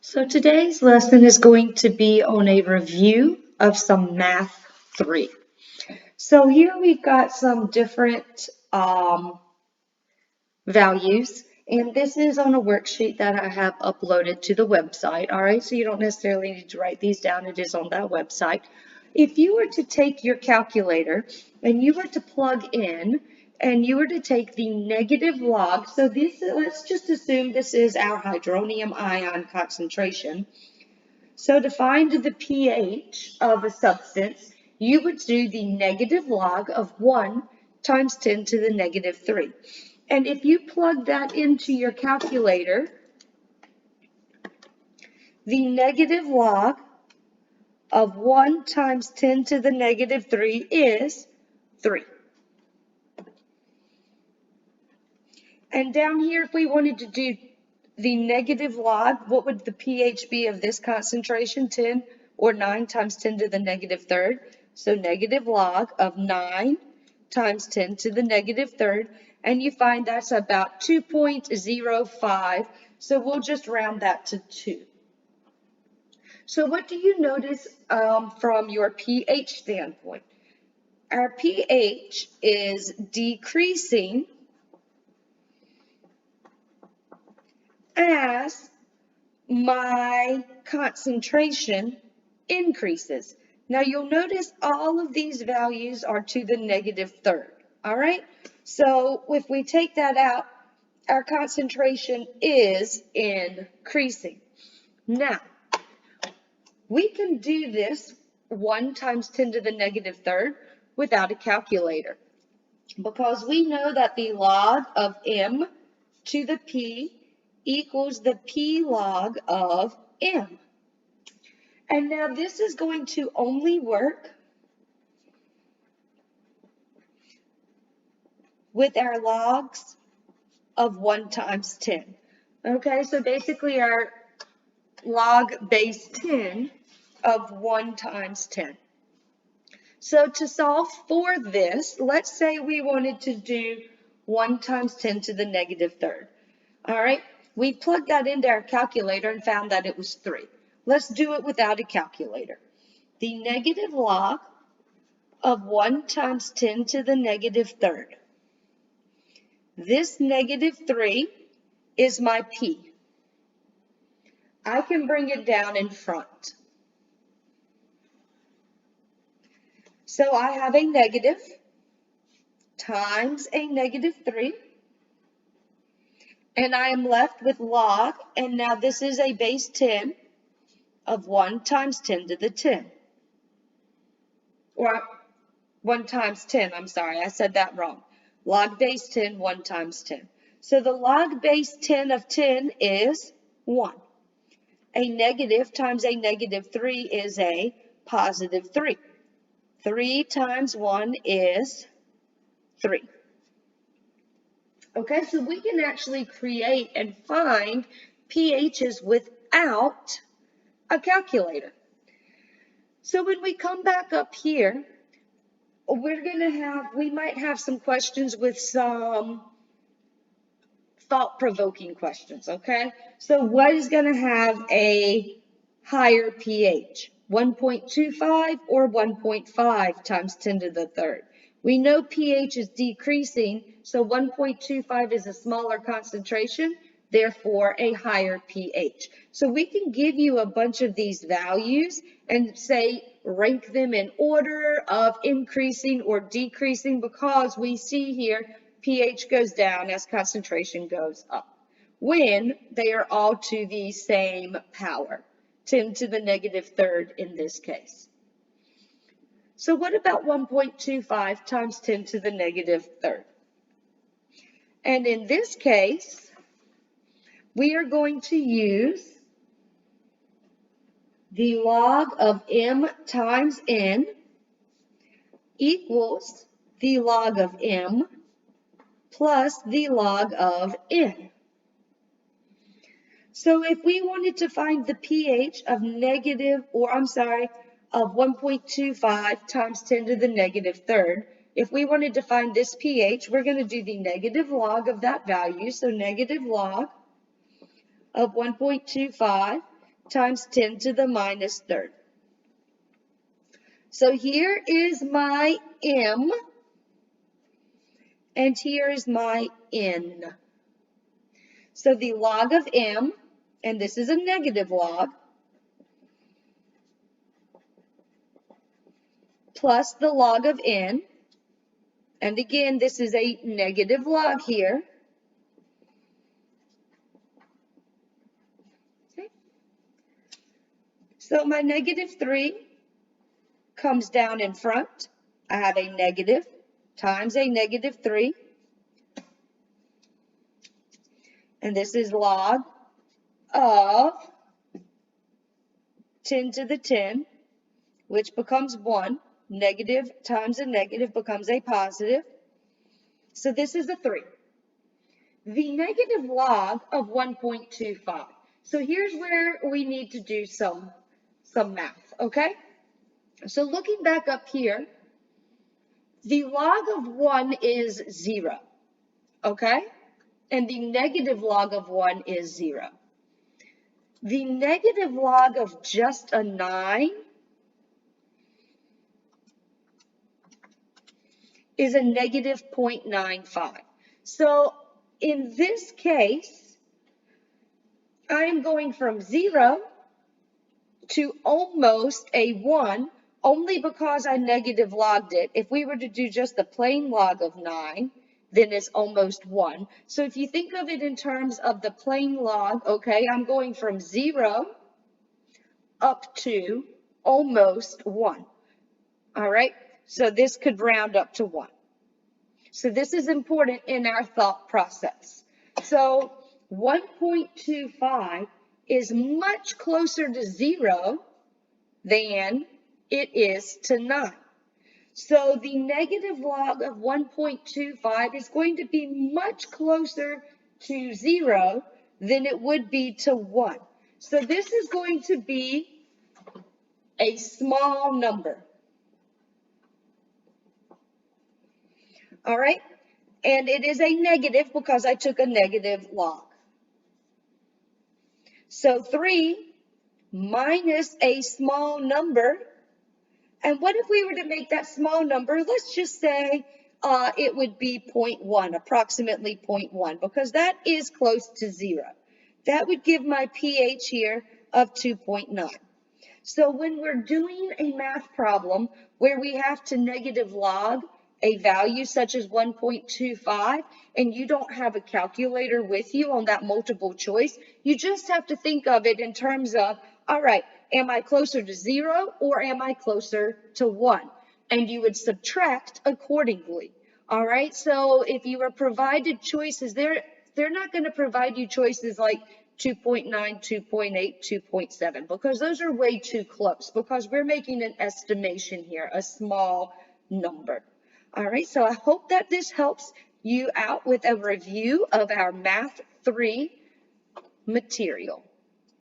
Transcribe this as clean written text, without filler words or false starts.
So today's lesson is going to be on a review of some Math 3. So here we've got some different values, and this is on a worksheet that I have uploaded to the website. All right, so you don't necessarily need to write these down. It is on that website. If you were to take your calculator and you were to plug in and you were to take the negative log, so this, let's just assume this is our hydronium ion concentration. So to find the pH of a substance, you would do the negative log of 1 times 10 to the negative 3. And if you plug that into your calculator, the negative log of 1 times 10 to the negative 3 is 3. And down here, if we wanted to do the negative log, what would the pH be of this concentration? 10 or 9 times 10 to the negative third. So negative log of 9 times 10 to the negative third. And you find that's about 2.05. So we'll just round that to 2. So what do you notice from your pH standpoint? Our pH is decreasing as my concentration increases. Now you'll notice all of these values are to the negative third. All right, so if we take that out, our concentration is increasing. Now we can do this 1 times 10 to the negative third without a calculator, because we know that the log of m to the p equals the p log of m. And now this is going to only work with our logs of 1 times 10. Okay, so basically our log base 10 of 1 times 10. So to solve for this, let's say we wanted to do 1 times 10 to the negative third. All right, we plugged that into our calculator and found that it was 3. Let's do it without a calculator. The negative log of 1 times 10 to the negative third. This negative 3 is my p. I can bring it down in front. So I have a negative times a negative 3. And I am left with log, and now this is a base 10 of 1 times 10 to the 10. Or 1 times 10, I'm sorry, I said that wrong. Log base 10, 1 times 10. So the log base 10 of 10 is 1. A negative times a negative 3 is a positive 3. 3 times 1 is 3. Okay, so we can actually create and find pHs without a calculator. So when we come back up here, we might have some questions with some thought-provoking questions, okay? So what is going to have a higher pH? 1.25 or 1.5 times 10 to the third? We know pH is decreasing, so 1.25 is a smaller concentration, therefore a higher pH. So we can give you a bunch of these values and say rank them in order of increasing or decreasing, because we see here pH goes down as concentration goes up when they are all to the same power, 10 to the negative third in this case. So what about 1.25 times 10 to the negative third? And in this case, we are going to use the log of m times n equals the log of m plus the log of n. So if we wanted to find the pH of of 1.25 times 10 to the negative third, if we wanted to find this pH, we're going to do the negative log of that value. So negative log of 1.25 times 10 to the minus third. So here is my m, and here is my n. So the log of m, and this is a negative log, plus the log of n, and again, this is a negative log here. Okay. So my negative 3 comes down in front. I have a negative times a negative 3. And this is log of 10 to the 10, which becomes 1. Negative times a negative becomes a positive. So this is a 3. The negative log of 1.25. So here's where we need to do some math, okay? So looking back up here, the log of 1 is 0, okay? And the negative log of 1 is 0. The negative log of just a 9 is a negative 0.95. So in this case, I am going from 0 to almost a 1 only because I negative logged it. If we were to do just the plain log of 9, then it's almost 1. So if you think of it in terms of the plain log, okay, I'm going from 0 up to almost 1. All right, so this could round up to 1. So this is important in our thought process. So 1.25 is much closer to 0 than it is to 9. So the negative log of 1.25 is going to be much closer to 0 than it would be to 1. So this is going to be a small number. All right, and it is a negative because I took a negative log. So 3 minus a small number. And what if we were to make that small number? Let's just say it would be 0.1, approximately 0.1, because that is close to 0. That would give my pH here of 2.9. So when we're doing a math problem where we have to negative log a value such as 1.25 and you don't have a calculator with you on that multiple choice, you just have to think of it in terms of, all right, am I closer to 0 or am I closer to 1? And you would subtract accordingly. All right, so if you are provided choices, they're not going to provide you choices like 2.9, 2.8, 2.7, because those are way too close, because we're making an estimation here, a small number. All right, so I hope that this helps you out with a review of our Math 3 material.